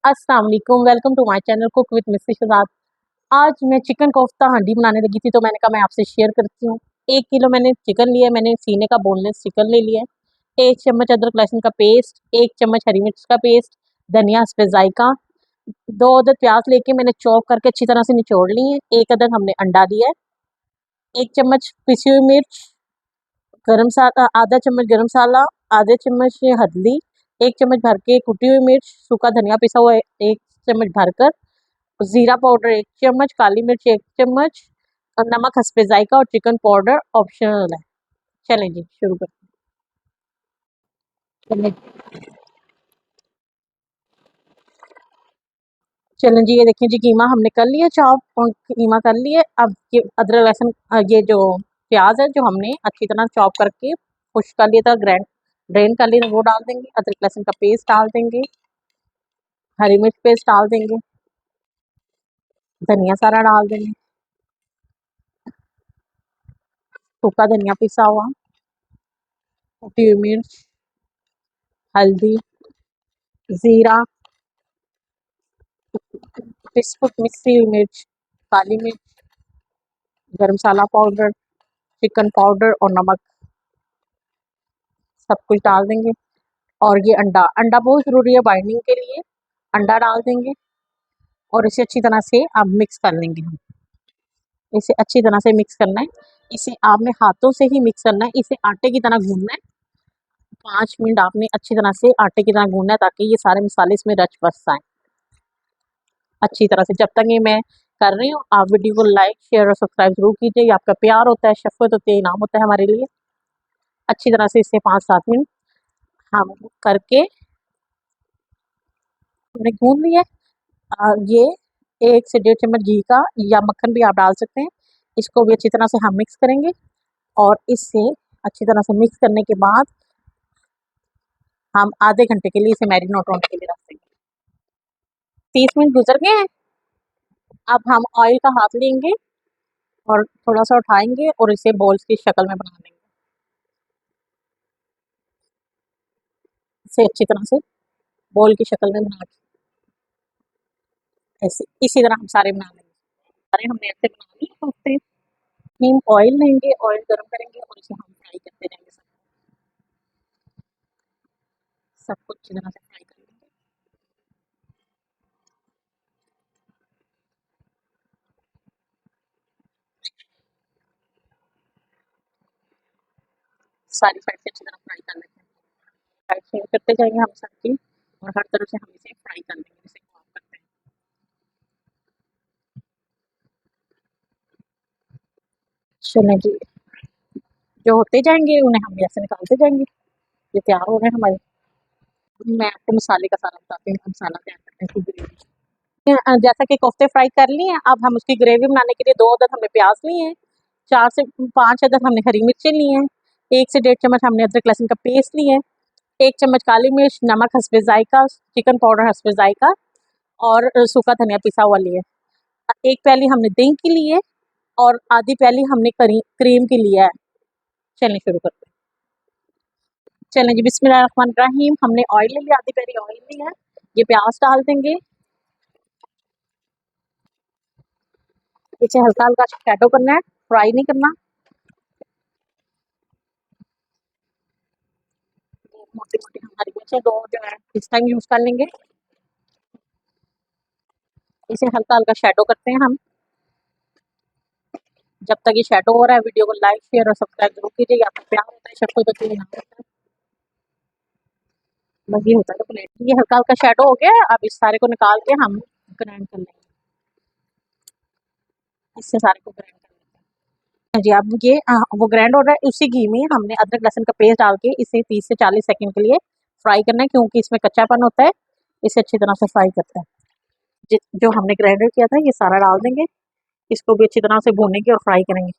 अस्सलाम वालेकुम, welcome to my channel cook with Mrs Shahzad. आज मैं चिकन कोफ्ता हांडी बनाने लगी थी, तो मैंने कहा मैं आपसे शेयर करती हूँ। 1 किलो मैंने चिकन लिया है, मैंने सीने का बोनलेस चिकन ले लिया है। 1 चम्मच अदरक लहसुन का पेस्ट, 1 चम्मच हरी मिर्च का पेस्ट, धनिया हस्बे जायका, 2 अदद प्याज लेके मैंने चॉप करके अच्छी तरह से निचोड़ ली है। 1 अदद हमने अंडा लिया है, 1 चम्मच पिसी हुई मिर्च, आधा चम्मच गरम मसाला, आधे चम्मच हल्दी, 1 चम्मच भर के कुटी हुई मिर्च, सूखा धनिया पिसा हुआ 1 चम्मच भरकर, जीरा पाउडर 1 चम्मच, काली मिर्च 1 चम्मच और नमक हस्बे जायका और चिकन पाउडर ऑप्शनल है। चलें जी शुरू करते हैं। चलें जी, ये देखिए जी, कीमा हमने कर लिया चॉप और कीमा कर लिए। अब ये अदरक लहसुन ये जो प्याज है जो हमने अच्छी तरह चॉप करके खुश कर लिया था, ड्रेन कर लिया, वो डाल देंगे। अदरक लहसुन का पेस्ट डाल देंगे, हरी मिर्च पेस्ट डाल देंगे, धनिया सारा डाल देंगे, सूखा धनिया पिसा हुआ, कुटी हुई मिर्च, हल्दी, जीरा, मिक्सी हुई मिर्च, काली मिर्च, गरम मसाला पाउडर, चिकन पाउडर और नमक सब कुछ डाल देंगे। और ये अंडा अंडा बहुत ज़रूरी है बाइंडिंग के लिए। अंडा डाल देंगे और इसे अच्छी तरह से अब मिक्स कर लेंगे। हम इसे अच्छी तरह से मिक्स करना है। इसे आपने हाथों से ही मिक्स करना है, इसे आटे की तरह गूंदना है। 5 मिनट आपने अच्छी तरह से आटे की तरह गूंदना है, ताकि ये सारे मसाले इसमें रच बस जाएं अच्छी तरह से। जब तक ये मैं कर रही हूँ, आप वीडियो को लाइक शेयर और सब्सक्राइब जरूर कीजिए। ये आपका प्यार होता है, शफ़क़त होती है, इनाम होता है हमारे लिए। अच्छी तरह से इसे 5-7 मिनट हम करके हमने गूंद लिया। ये 1 से 1.5 चम्मच घी का या मक्खन भी आप डाल सकते हैं। इसको भी अच्छी तरह से हम मिक्स करेंगे और इससे अच्छी तरह से मिक्स करने के बाद हम आधे घंटे के लिए इसे मैरिनेट होने के लिए रख देंगे। 30 मिनट गुजर गए हैं। अब हम ऑयल का हाथ लेंगे और थोड़ा सा उठाएंगे और इसे बॉल्स की शक्ल में बना लेंगे। इसे अच्छी तरह से बॉल की शक्ल में बना के ऐसे इसी तरह हम सारे बना लेंगे। सारे हमने ऐसे बना लिए कोफ्ते। हम ऑयल लेंगे, ऑयल गर्म करेंगे और इसे हम फ्राई करते जाएंगे। सब कुछ अच्छी तरह से फ्राई कर लेंगे। सारी साइड से अच्छी तरह फ्राई कर लेते हैं। साइड शेयर करते जाएंगे हम सबकी और हर तरफ से हम इसे फ्राई कर लेंगे, जैसे आप करते हैं। चलें जी, जो होते जाएंगे उन्हें हम ऐसे निकालते जाएंगे। ये तैयार हो रहे हैं हमारे। मैं आपको मसाले का सारा बताती हूँ, मसाला तैयार करते हैं ग्रेवी। जैसा कि कोफ्ते फ्राई कर लिए हैं, अब हम उसकी ग्रेवी बनाने के लिए 2 अदद हमने प्याज लिए हैं, 4 से 5 अदद हमने हरी मिर्चें ली हैं, 1 से 1.5 चम्मच हमने अदरक लहसुन का पेस्ट लिया है, 1 चम्मच काली मिर्च, नमक हस्बे जायका, चिकन पाउडर हस्बे जायका और सूखा धनिया पिसा हुआ लिया है। 1 प्याली हमने दही की ली है और आधी प्याली हमने क्रीम की लिया है। चलिए शुरू करते हैं। चलें जी, बिस्मिल्लाहिर्रहमानिर्रहीम। हमने ऑयल ले लिया, आधी प्याली ऑयल लिया है। ये प्याज डाल देंगे, इसे हल्का हल्का शैडो करना है, फ्राई नहीं करना। मोटी मोटी हमारी मिर्चें 2 जो है इस टाइम यूज कर लेंगे। इसे हल्का हल्का शैडो करते हैं हम। जब तक ये शैडो हो रहा है, वीडियो को लाइक शेयर और सब्सक्राइब जरूर कीजिएगा। आपका प्यार होता है, सबको बच्चे नाम होता है, बस ये होता है। तो प्लेट ये हल्का हल्का शैडो हो गया है। अब इस सारे को निकाल के हम ग्राइंड कर लेंगे। इससे सारे को ग्राइंड कर लेंगे। जी, अब ये वो ग्राइंड हो रहा है। उसी घी में हमने अदरक लहसुन का पेस्ट डाल के इसे 30 से 40 सेकंड के लिए फ्राई करना है, क्योंकि इसमें कच्चापन होता है। इसे अच्छी तरह से फ्राई करते हैं। जो हमने ग्राइंडर किया था ये सारा डाल देंगे। इसको भी अच्छी तरह से भूनेंगे और फ्राई करेंगे।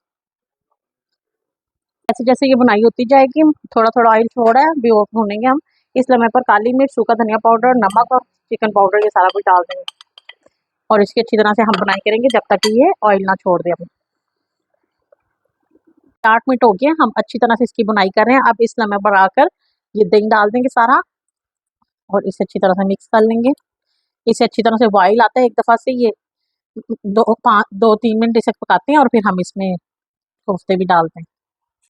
जैसे जैसे ये बुनाई होती जाएगी, थोड़ा थोड़ा ऑयल छोड़ा है, भी और भूनेंगे हम। इस समय पर काली मिर्च, सूखा धनिया पाउडर, नमक और चिकन पाउडर ये सारा कुछ डाल देंगे और इसकी अच्छी तरह से हम बुनाई करेंगे जब तक कि ये ऑयल ना छोड़ दे। अपने 8 मिनट हो गए, हम अच्छी तरह से इसकी बुनाई कर रहे हैं। अब इस समय पर आकर ये दही डाल देंगे सारा और इसे अच्छी तरह से मिक्स कर लेंगे। इसे अच्छी तरह से बॉयल आता है एक दफ़ा से ये 2-3 मिनट इसे पकाते हैं और फिर हम इसमें कोफ्ते भी डालते हैं।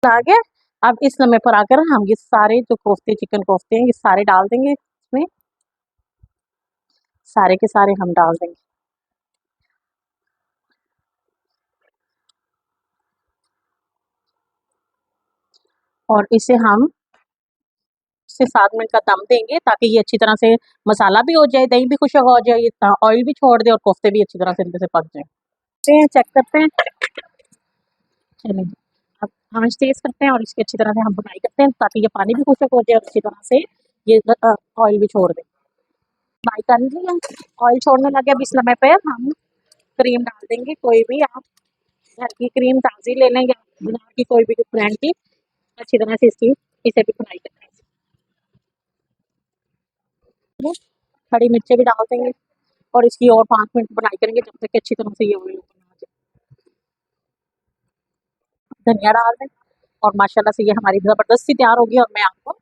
आ गया। अब इस लम्हे पर आकर हम ये सारे जो कोफ्ते चिकन कोफ्ते हैं ये सारे डाल देंगे इसमें, सारे के सारे हम डाल देंगे। और इसे हम 6-7 मिनट का दम देंगे ताकि ये अच्छी तरह से मसाला भी हो जाए, दही भी खुशक हो जाए, ये ऑयल भी छोड़ दे और कोफ्ते भी अच्छी तरह से इनमें से पक जाएँ। चेक करते हैं। चलिए, अब आँच तेज़ करते हैं और इसकी अच्छी तरह से हम भुनाई करते हैं ताकि ये पानी भी खुशक हो जाए और अच्छी तरह से ये ऑयल भी छोड़ दे। भुनाई कर लिया, ऑयल छोड़ने लगे, अब इस समय पे हम क्रीम डाल देंगे, कोई भी आप घर की क्रीम ताज़ी ले लें या बाज़ार की कोई भी ब्रांड की, अच्छी तरह से इसकी इसे भी भुनाई करते हैं। खड़ी मिर्चें भी डाल देंगे और इसकी और 5 मिनट भुनाई करेंगे जब तक कि अच्छी तरह से ये ऑयल ऊपर ना आ जाए। धनिया डाल दें और माशाल्लाह से ये हमारी ज़बरदस्ती तैयार होगी और मैं आपको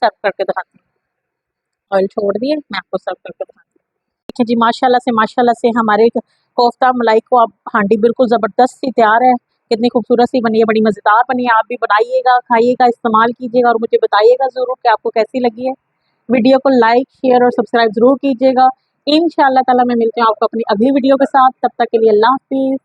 सर्व करके दिखाती हूँ। ऑयल छोड़ दिए, मैं आपको सर्व करके दिखाती हूँ। देखिए जी, माशाल्लाह से हमारे कोफ्ता मलाई को अब हांडी बिल्कुल ज़बरदस्त सी तैयार है। कितनी खूबसूरत सी बनी है, बड़ी मज़ेदार बनी है। आप भी बनाइएगा, खाइएगा, इस्तेमाल कीजिएगा और मुझे बताइएगा ज़रूर कि आपको कैसी लगी है। वीडियो को लाइक, शेयर और सब्सक्राइब ज़रूर कीजिएगा। इंशाअल्लाह ताला मैं मिलती हूँ आपको अपनी अगली वीडियो के साथ। तब तक के लिए अल्लाह हाफ़िज़।